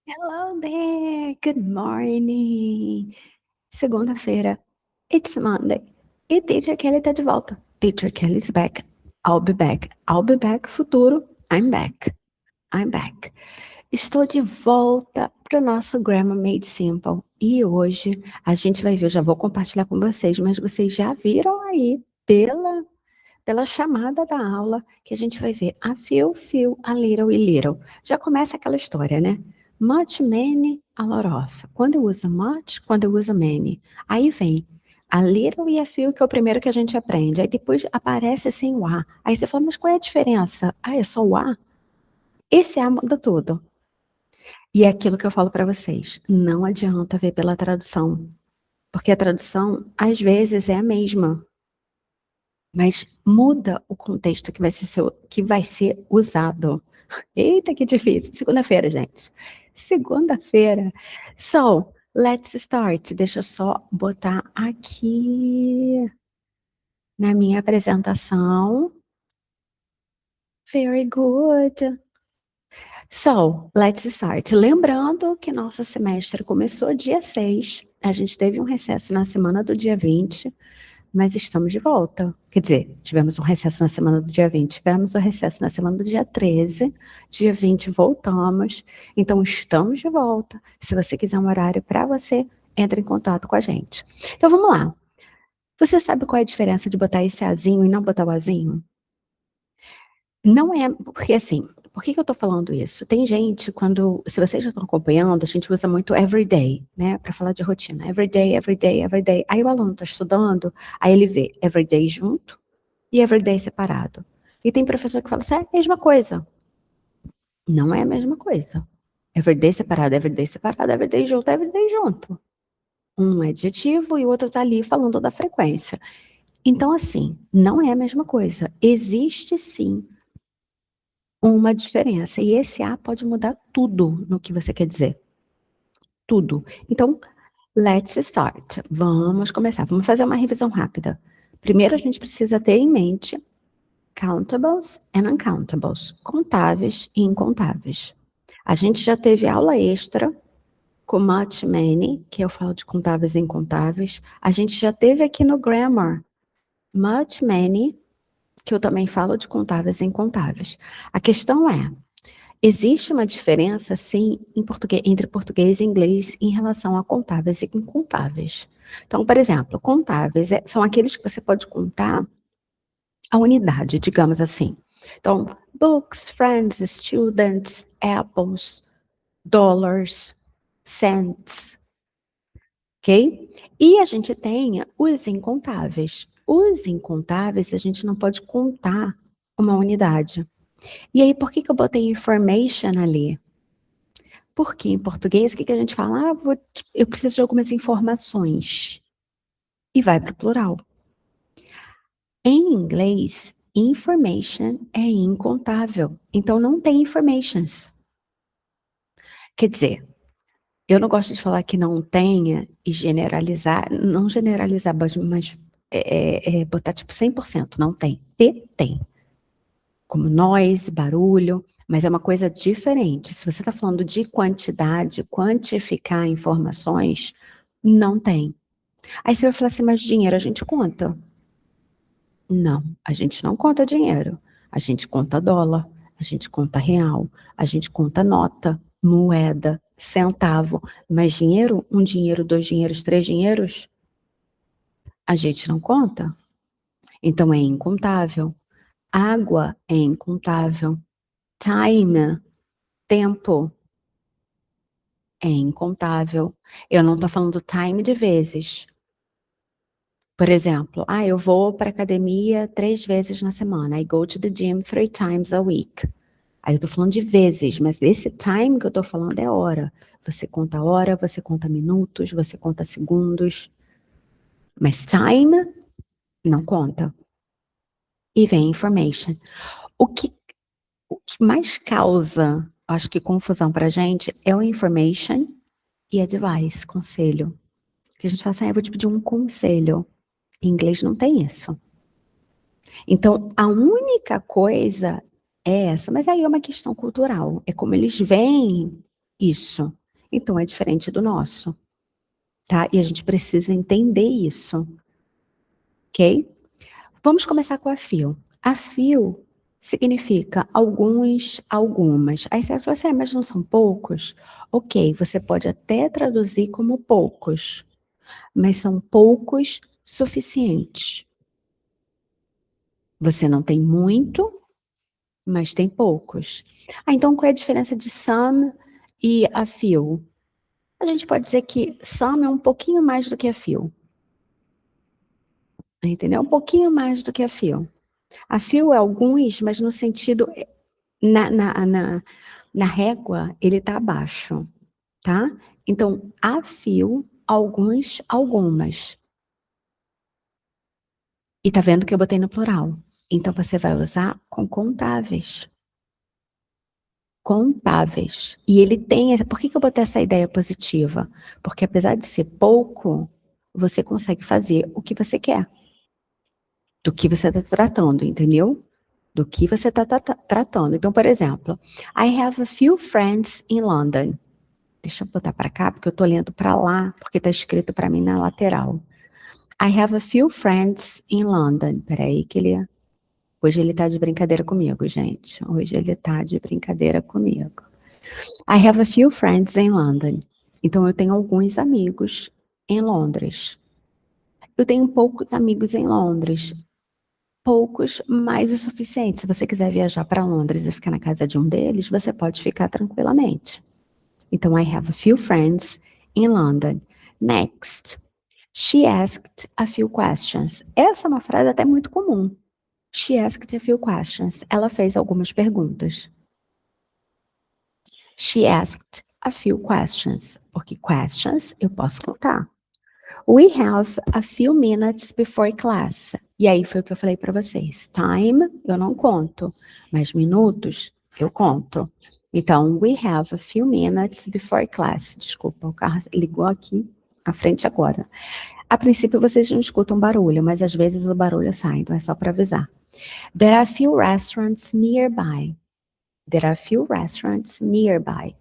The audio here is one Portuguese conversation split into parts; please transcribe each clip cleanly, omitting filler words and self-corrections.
Hello there, good morning. Segunda-feira, it's Monday. E Teacher Kelly tá de volta. Teacher Kelly's back. I'll be back. I'll be back, futuro. I'm back. I'm back. Estou de volta para o nosso Grammar Made Simple. E hoje a gente vai ver, eu já vou compartilhar com vocês, mas vocês já viram aí pela chamada da aula que a gente vai ver a few, a little e little. Já começa aquela história, né? Much, many, a lot of. Quando eu uso much, quando eu uso many. Aí vem a little e a few, que é o primeiro que a gente aprende. Aí depois aparece sem o a. Aí você fala, mas qual é a diferença? Ah, é só o a? Esse a muda tudo. E é aquilo que eu falo para vocês. Não adianta ver pela tradução. Porque a tradução, às vezes, é a mesma. Mas muda o contexto que vai ser usado. Eita, que difícil. Segunda-feira, gente. Segunda-feira. So, let's start. Deixa eu só botar aqui na minha apresentação. Very good. So, let's start. Lembrando que nosso semestre começou dia 6. A gente teve um recesso na semana do dia 20. Mas estamos de volta. Quer dizer, tivemos um recesso na semana do dia 20, tivemos um recesso na semana do dia 13, dia 20 voltamos, então estamos de volta. Se você quiser um horário para você, entre em contato com a gente. Então vamos lá. Você sabe qual é a diferença de botar esse azinho e não botar o azinho? Não é, porque assim, por que eu tô falando isso? Tem gente, se vocês já estão acompanhando, a gente usa muito everyday, né, para falar de rotina. Everyday, everyday, everyday. Aí o aluno tá estudando, aí ele vê everyday junto e everyday separado. E tem professor que fala assim, é a mesma coisa. Não é a mesma coisa. Everyday separado, everyday separado, everyday junto, everyday junto. Um é adjetivo e o outro tá ali falando da frequência. Então, assim, não é a mesma coisa. Existe sim uma diferença. E esse A pode mudar tudo no que você quer dizer. Tudo. Então, let's start. Vamos começar. Vamos fazer uma revisão rápida. Primeiro, a gente precisa ter em mente countables and uncountables. Contáveis e incontáveis. A gente já teve aula extra com much, many, que eu falo de contáveis e incontáveis. A gente já teve aqui no grammar much, many, que eu também falo de contáveis e incontáveis. A questão é, existe uma diferença, sim, entre português e inglês em relação a contáveis e incontáveis. Então, por exemplo, contáveis são aqueles que você pode contar a unidade, digamos assim. Então, books, friends, students, apples, dollars, cents, ok? E a gente tem os incontáveis. Os incontáveis, a gente não pode contar uma unidade. E aí, por que eu botei information ali? Porque em português, o que a gente fala? Eu preciso de algumas informações. E vai para o plural. Em inglês, information é incontável. Então, não tem informations. Quer dizer, eu não gosto de falar que não tenha e generalizar, não generalizar, mas botar tipo 100%, não tem. Tem. Como noise, barulho, mas é uma coisa diferente. Se você está falando de quantidade, quantificar informações, não tem. Aí você vai falar assim, mas dinheiro a gente conta? Não, a gente não conta dinheiro. A gente conta dólar, a gente conta real, a gente conta nota, moeda, centavo. Mas dinheiro, um dinheiro, dois dinheiros, três dinheiros, a gente não conta. Então é incontável. Água é incontável. Time, tempo, é incontável. Eu não estou falando time de vezes. Por exemplo, eu vou para academia 3 vezes na semana. I go to the gym 3 times a week. Aí eu estou falando de vezes, mas esse time que eu estou falando é hora. Você conta hora, você conta minutos, você conta segundos. Mas time não conta. E vem information. O que mais causa, acho que confusão para a gente, é o information e advice, conselho. Que a gente fala assim, eu vou te pedir um conselho. Em inglês não tem isso. Então, a única coisa é essa, mas aí é uma questão cultural. É como eles veem isso. Então, é diferente do nosso, tá? E a gente precisa entender isso, ok? Vamos começar com a few. A few significa alguns, algumas. Aí você vai falar assim, mas não são poucos? Ok, você pode até traduzir como poucos, mas são poucos suficientes. Você não tem muito, mas tem poucos. Ah, então qual é a diferença de some e a few? A gente pode dizer que some é um pouquinho mais do que a few. Entendeu? Um pouquinho mais do que a few. A few é alguns, mas no sentido, na régua, ele está abaixo, tá? Então, a few, alguns, algumas. E tá vendo que eu botei no plural. Então, você vai usar com contáveis. Contáveis. E ele tem. Por que eu botei essa ideia positiva? Porque apesar de ser pouco, você consegue fazer o que você quer. Do que você está tratando, entendeu? Do que você está tratando. Então, por exemplo, I have a few friends in London. Deixa eu botar para cá, porque eu estou lendo para lá, porque está escrito para mim na lateral. I have a few friends in London. Peraí, que ele. Hoje ele está de brincadeira comigo, gente. Hoje ele está de brincadeira comigo. I have a few friends in London. Então, eu tenho alguns amigos em Londres. Eu tenho poucos amigos em Londres. Poucos, mas o suficiente. Se você quiser viajar para Londres e ficar na casa de um deles, você pode ficar tranquilamente. Então, I have a few friends in London. Next. She asked a few questions. Essa é uma frase até muito comum. She asked a few questions. Ela fez algumas perguntas. She asked a few questions. Porque questions eu posso contar. We have a few minutes before class. E aí foi o que eu falei para vocês. Time eu não conto, mas minutos eu conto. Então, we have a few minutes before class. Desculpa, o carro ligou aqui à frente agora. A princípio vocês não escutam barulho, mas às vezes o barulho sai, então é só para avisar. There are few restaurants nearby. There are few restaurants nearby.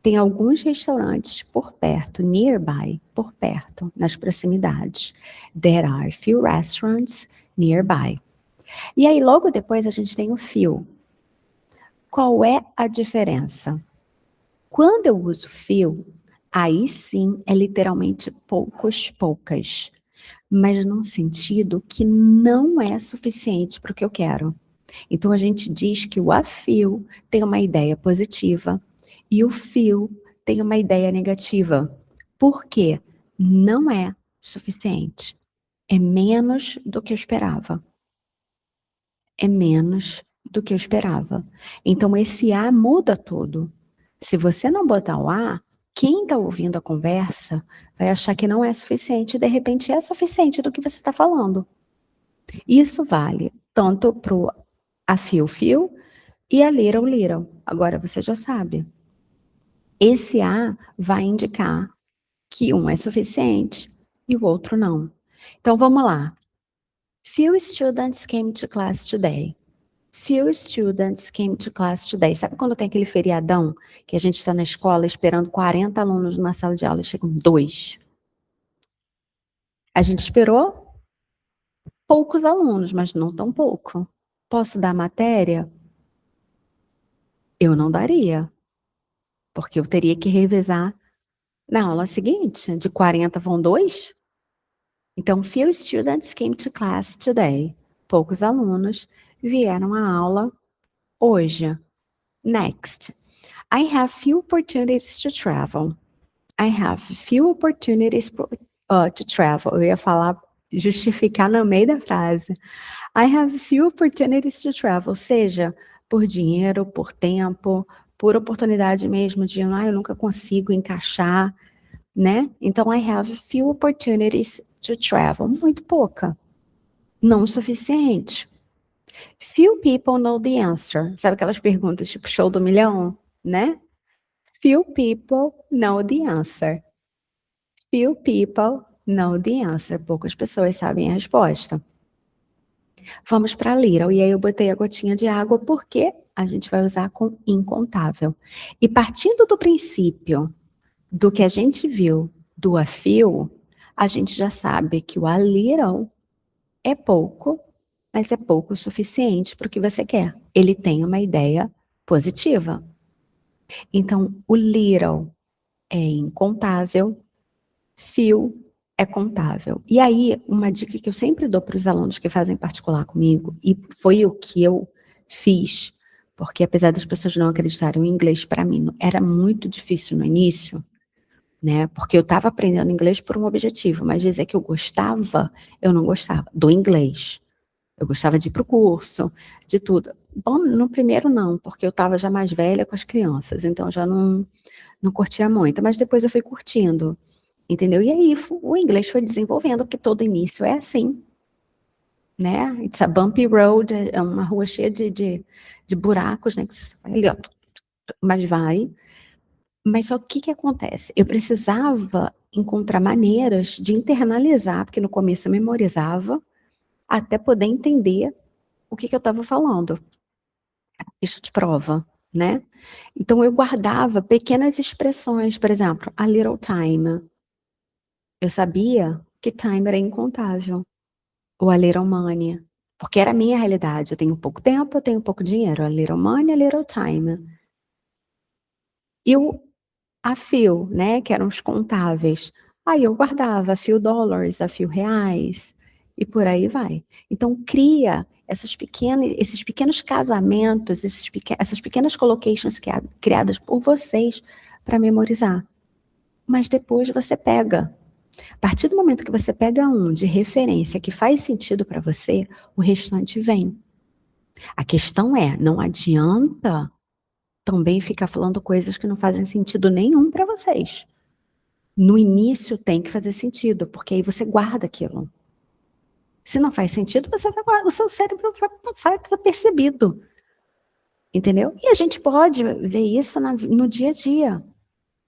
Tem alguns restaurantes por perto, nearby, por perto, nas proximidades. There are few restaurants nearby. E aí, logo depois, a gente tem o few. Qual é a diferença? Quando eu uso few, aí sim é literalmente poucos, poucas. Mas num sentido que não é suficiente para o que eu quero. Então, a gente diz que o a few tem uma ideia positiva e o few tem uma ideia negativa. Por quê? Não é suficiente. É menos do que eu esperava. É menos do que eu esperava. Então, esse a muda tudo. Se você não botar o a, quem está ouvindo a conversa vai achar que não é suficiente e, de repente, é suficiente do que você está falando. Isso vale tanto para o a fio e a little little. Agora você já sabe. Esse a vai indicar que um é suficiente e o outro não. Então vamos lá. Few students came to class today. Few students came to class today. Sabe quando tem aquele feriadão que a gente está na escola esperando 40 alunos numa sala de aula e chegam 2? A gente esperou poucos alunos, mas não tão pouco. Posso dar matéria? Eu não daria, porque eu teria que revezar na aula seguinte. De 40 vão 2? Então, few students came to class today. Poucos alunos vieram à aula hoje. Next. I have few opportunities to travel. I have few opportunities to travel. Eu ia falar, justificar no meio da frase. I have few opportunities to travel, seja por dinheiro, por tempo, por oportunidade mesmo de, eu nunca consigo encaixar, né? Então, I have few opportunities to travel. Muito pouca. Não o suficiente. Few people know the answer. Sabe aquelas perguntas tipo show do milhão, né? Few people know the answer. Few people know the answer. Poucas pessoas sabem a resposta. Vamos para little. E aí eu botei a gotinha de água porque a gente vai usar com incontável. E partindo do princípio do que a gente viu do a few, a gente já sabe que o a little é pouco, mas é pouco o suficiente para o que você quer. Ele tem uma ideia positiva. Então, o little é incontável, few é contável. E aí, uma dica que eu sempre dou para os alunos que fazem particular comigo, e foi o que eu fiz, porque apesar das pessoas não acreditarem, o inglês para mim era muito difícil no início, né? Porque eu estava aprendendo inglês por um objetivo, mas dizer que eu gostava, eu não gostava do inglês. Eu gostava de ir para o curso, de tudo. Bom, no primeiro não, porque eu estava já mais velha com as crianças, então já não curtia muito, mas depois eu fui curtindo, entendeu? E aí o inglês foi desenvolvendo, porque todo início é assim, né? It's a bumpy road, é uma rua cheia de buracos, né? Que você vai ali, ó, mas vai. Mas só que acontece? Eu precisava encontrar maneiras de internalizar, porque no começo eu memorizava, até poder entender o que eu estava falando. Isso de prova, né? Então eu guardava pequenas expressões, por exemplo, a little time. Eu sabia que time era incontável. Ou a little money. Porque era a minha realidade. Eu tenho pouco tempo, eu tenho pouco dinheiro. A little money, a little time. E a few, né? Que eram os contáveis. Aí eu guardava a few dollars, a few reais. E por aí vai. Então cria esses pequenos casamentos, essas pequenas collocations criadas por vocês para memorizar. Mas depois você pega. A partir do momento que você pega um de referência que faz sentido para você, o restante vem. A questão é, não adianta também ficar falando coisas que não fazem sentido nenhum para vocês. No início tem que fazer sentido, porque aí você guarda aquilo. Se não faz sentido, o seu cérebro vai passar desapercebido. Entendeu? E a gente pode ver isso no dia a dia.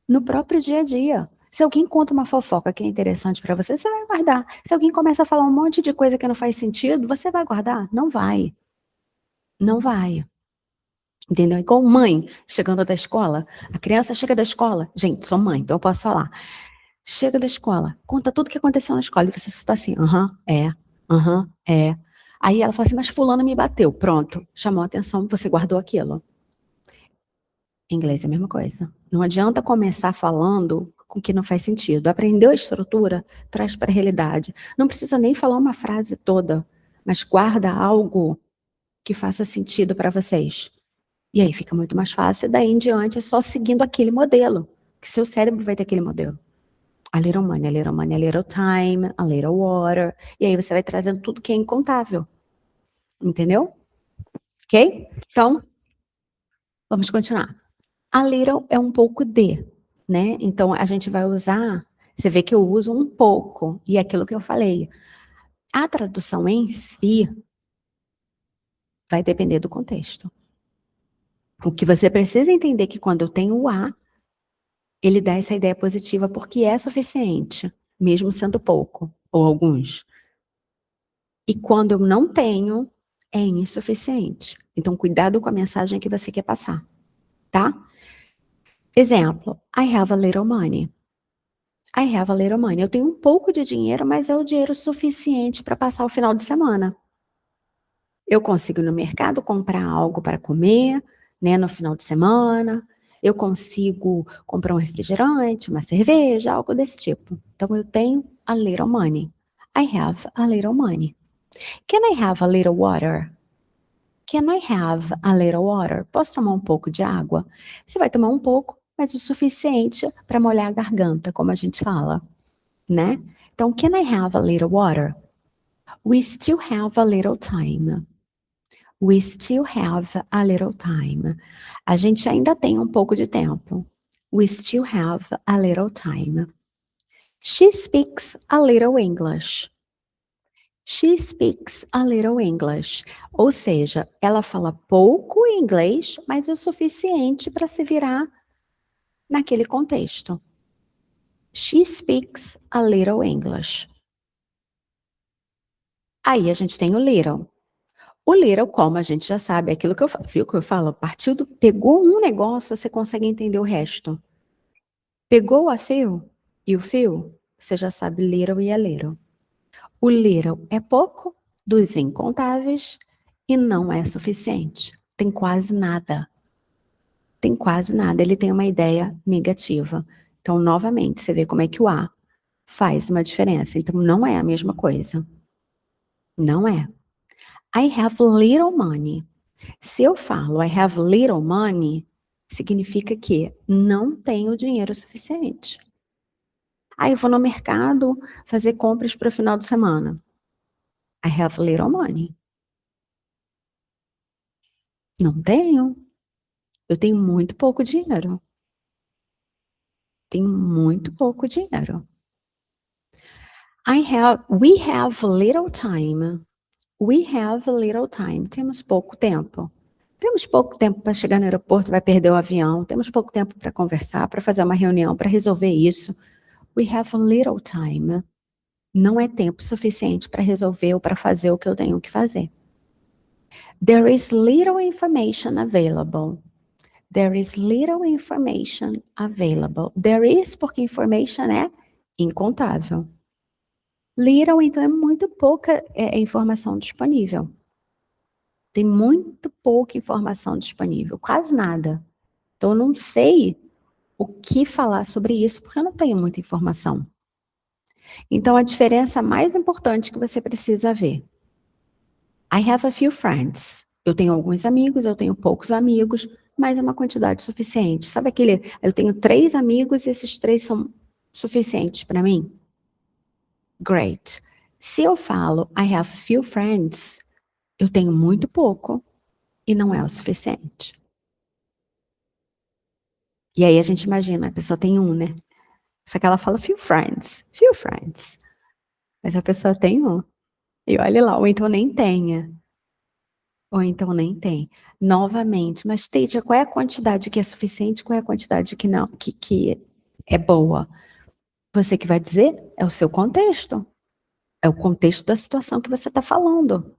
No próprio dia a dia. Se alguém conta uma fofoca que é interessante para você, você vai guardar. Se alguém começa a falar um monte de coisa que não faz sentido, você vai guardar? Não vai. Não vai. Entendeu? Igual mãe chegando da escola. A criança chega da escola. Gente, sou mãe, então eu posso falar. Chega da escola, conta tudo o que aconteceu na escola. E você só tá assim, é. Aí ela fala assim, mas fulano me bateu. Pronto, chamou a atenção, você guardou aquilo. Em inglês é a mesma coisa. Não adianta começar falando com o que não faz sentido. Aprendeu a estrutura, traz para a realidade. Não precisa nem falar uma frase toda, mas guarda algo que faça sentido para vocês. E aí fica muito mais fácil, daí em diante é só seguindo aquele modelo, que seu cérebro vai ter aquele modelo. A little money, a little money, a little time, a little water. E aí você vai trazendo tudo que é incontável. Entendeu? Ok? Então, vamos continuar. A little é um pouco de, né? Então, a gente vai usar, você vê que eu uso um pouco, e é aquilo que eu falei. A tradução em si vai depender do contexto. O que você precisa entender é que quando eu tenho o a, ele dá essa ideia positiva porque é suficiente, mesmo sendo pouco, ou alguns. E quando eu não tenho, é insuficiente. Então, cuidado com a mensagem que você quer passar, tá? Exemplo, I have a little money. I have a little money. Eu tenho um pouco de dinheiro, mas é o dinheiro suficiente para passar o final de semana. Eu consigo ir no mercado comprar algo para comer, né, no final de semana. Eu consigo comprar um refrigerante, uma cerveja, algo desse tipo. Então, eu tenho a little money. I have a little money. Can I have a little water? Can I have a little water? Posso tomar um pouco de água? Você vai tomar um pouco, mas o suficiente para molhar a garganta, como a gente fala, né? Então, can I have a little water? We still have a little time. We still have a little time. A gente ainda tem um pouco de tempo. We still have a little time. She speaks a little English. She speaks a little English. Ou seja, ela fala pouco inglês, mas o suficiente para se virar naquele contexto. She speaks a little English. Aí a gente tem o little. O little, como a gente já sabe, é aquilo que eu falo, viu que eu falo? Pegou um negócio, você consegue entender o resto. Pegou a fio e o fio, você já sabe little e a little. O little é pouco dos incontáveis e não é suficiente. Tem quase nada. Tem quase nada. Ele tem uma ideia negativa. Então, novamente, você vê como é que o A faz uma diferença. Então, não é a mesma coisa. Não é. I have little money. Se eu falo I have little money, significa que não tenho dinheiro suficiente. Aí eu vou no mercado fazer compras para o final de semana. I have little money. Não tenho. Eu tenho muito pouco dinheiro. Tenho muito pouco dinheiro. We have little time. We have little time. Temos pouco tempo. Temos pouco tempo para chegar no aeroporto, vai perder o avião. Temos pouco tempo para conversar, para fazer uma reunião, para resolver isso. We have little time. Não é tempo suficiente para resolver ou para fazer o que eu tenho que fazer. There is little information available. There is little information available. There is, porque information é incontável. Little, então, é muito pouca informação disponível. Tem muito pouca informação disponível, quase nada. Então, eu não sei o que falar sobre isso, porque eu não tenho muita informação. Então, a diferença mais importante que você precisa ver. I have a few friends. Eu tenho alguns amigos, eu tenho poucos amigos, mas é uma quantidade suficiente. Sabe aquele, eu tenho 3 amigos e esses 3 são suficientes para mim? Great. Se eu falo I have few friends, eu tenho muito pouco e não é o suficiente. E aí a gente imagina, a pessoa tem um, né? Só que ela fala few friends. Mas a pessoa tem um. E olha lá, ou então nem tenha. Ou então nem tem. Novamente, mas teacher, qual é a quantidade que é suficiente, qual é a quantidade que não, que é boa? Você que vai dizer, é o seu contexto. É o contexto da situação que você está falando.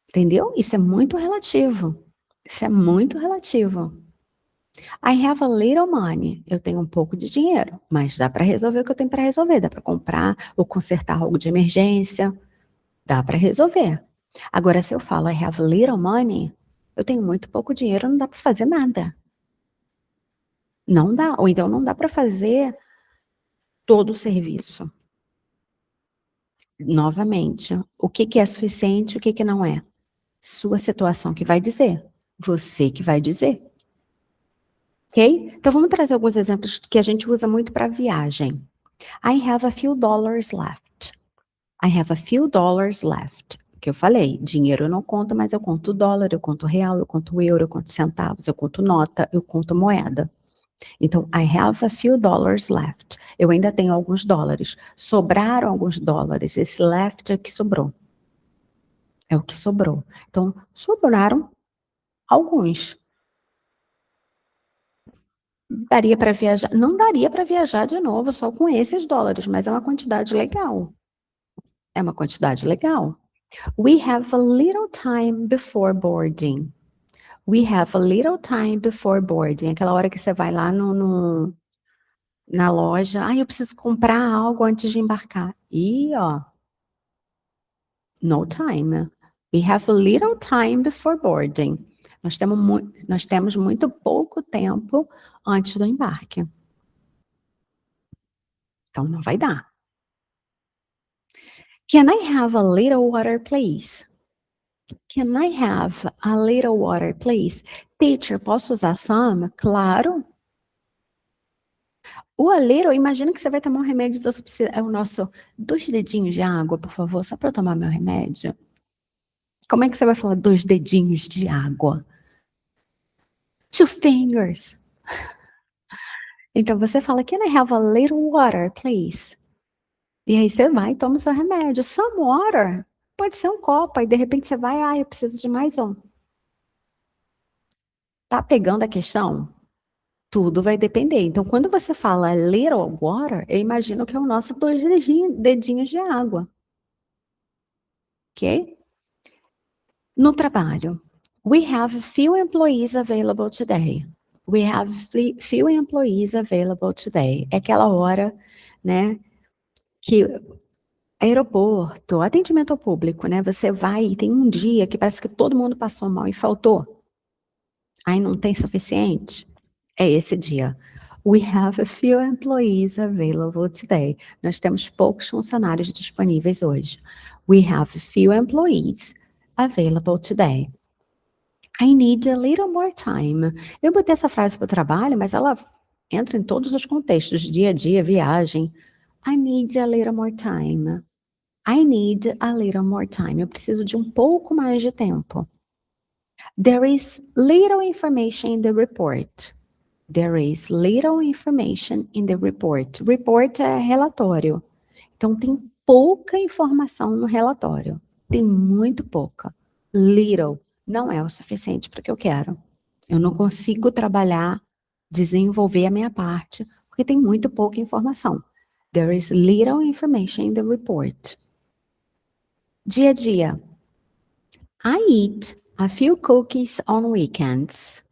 Entendeu? Isso é muito relativo. Isso é muito relativo. I have a little money. Eu tenho um pouco de dinheiro, mas dá para resolver o que eu tenho para resolver. Dá para comprar ou consertar algo de emergência. Dá para resolver. Agora, se eu falo I have little money, eu tenho muito pouco dinheiro, não dá para fazer nada. Não dá. Ou então não dá para fazer todo o serviço. Novamente, o que é suficiente, o que não é? Sua situação que vai dizer. Você que vai dizer. Ok? Então vamos trazer alguns exemplos que a gente usa muito para viagem. I have a few dollars left. I have a few dollars left. Que eu falei, dinheiro eu não conto, mas eu conto dólar, eu conto real, eu conto euro, eu conto centavos, eu conto nota, eu conto moeda. Então, I have a few dollars left. Eu ainda tenho alguns dólares. Sobraram alguns dólares. Esse left é o que sobrou. É o que sobrou. Então, sobraram alguns. Daria para viajar? Não daria para viajar de novo só com esses dólares, mas é uma quantidade legal. É uma quantidade legal. We have a little time before boarding. We have a little time before boarding. Aquela hora que você vai lá na loja. Eu preciso comprar algo antes de embarcar. E, no time. We have a little time before boarding. Nós temos muito pouco tempo antes do embarque. Então, não vai dar. Can I have a little water, please? Can I have a little water, please? Teacher, posso usar some? Claro. O a little, imagina que você vai tomar um remédio, então você precisa, é o nosso 2 dedinhos de água, por favor, só para eu tomar meu remédio. Como é que você vai falar 2 dedinhos de água? 2 fingers. Então você fala, can I have a little water, please? E aí você vai e toma o seu remédio. Some water. Pode ser um copo, aí de repente você vai, eu preciso de mais um. Tá pegando a questão? Tudo vai depender. Então, quando você fala little water, eu imagino que é o nosso 2 dedinhos de água. Ok? No trabalho, we have few employees available today. We have few employees available today. É aquela hora, né, que aeroporto, atendimento ao público, né, você vai e tem um dia que parece que todo mundo passou mal e faltou. Aí não tem suficiente. É esse dia. We have a few employees available today. Nós temos poucos funcionários disponíveis hoje. We have a few employees available today. I need a little more time. Eu botei essa frase para o trabalho, mas ela entra em todos os contextos, dia a dia, viagem. I need a little more time. I need a little more time. Eu preciso de um pouco mais de tempo. There is little information in the report. There is little information in the report. Report é relatório. Então, tem pouca informação no relatório. Tem muito pouca. Little não é o suficiente para o que eu quero. Eu não consigo trabalhar, desenvolver a minha parte, porque tem muito pouca informação. There is little information in the report. Dia a dia. I eat a few cookies on weekends.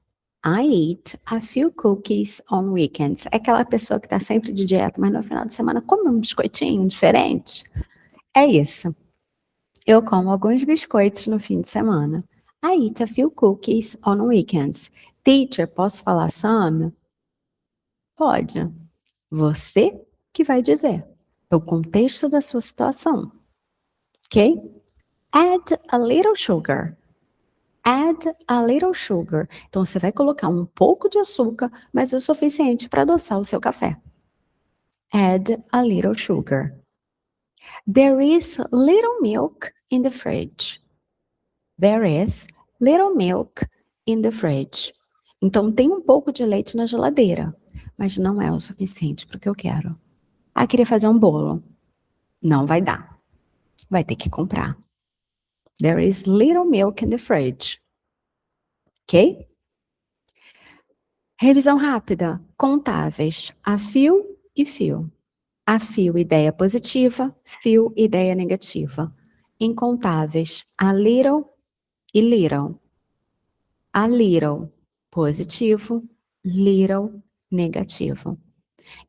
I eat a few cookies on weekends. É aquela pessoa que está sempre de dieta, mas no final de semana come um biscoitinho diferente. É isso. Eu como alguns biscoitos no fim de semana. I eat a few cookies on weekends. Teacher, posso falar some? Pode. Você que vai dizer. É o contexto da sua situação. Ok? Add a little sugar. Add a little sugar. Então, você vai colocar um pouco de açúcar, mas é o suficiente para adoçar o seu café. Add a little sugar. There is little milk in the fridge. There is little milk in the fridge. Então, tem um pouco de leite na geladeira, mas não é o suficiente para o que eu quero. Ah, queria fazer um bolo. Não vai dar. Vai ter que comprar. There is little milk in the fridge. Ok? Revisão rápida. Contáveis. A fio e fio. A fio, ideia positiva. Fio, ideia negativa. Incontáveis. A little e little. A little, positivo. Little, negativo.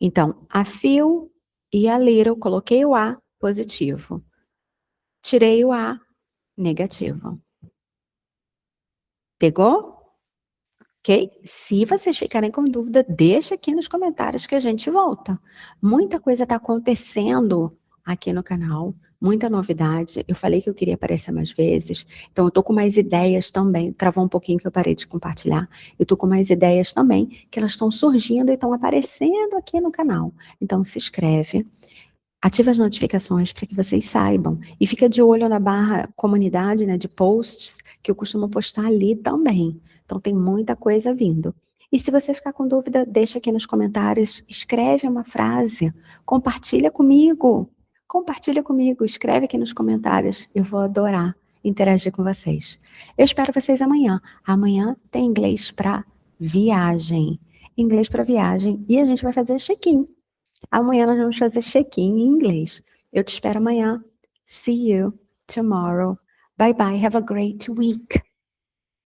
Então, a fio e a little, coloquei o A, positivo. Tirei o A, negativo. Pegou? Ok? Se vocês ficarem com dúvida, deixa aqui nos comentários que a gente volta. Muita coisa está acontecendo aqui no canal, muita novidade. Eu falei que eu queria aparecer mais vezes, então eu tô com mais ideias também. Travou um pouquinho que eu parei de compartilhar. Eu tô com mais ideias também, que elas estão surgindo e estão aparecendo aqui no canal. Então se inscreve. Ativa as notificações para que vocês saibam. E fica de olho na barra comunidade, né, de posts, que eu costumo postar ali também. Então tem muita coisa vindo. E se você ficar com dúvida, deixa aqui nos comentários, escreve uma frase, compartilha comigo. Compartilha comigo, escreve aqui nos comentários. Eu vou adorar interagir com vocês. Eu espero vocês amanhã. Amanhã tem inglês para viagem. Inglês para viagem. E a gente vai fazer check-in. Amanhã nós vamos fazer check-in em inglês. Eu te espero amanhã. See you tomorrow. Bye bye. Have a great week.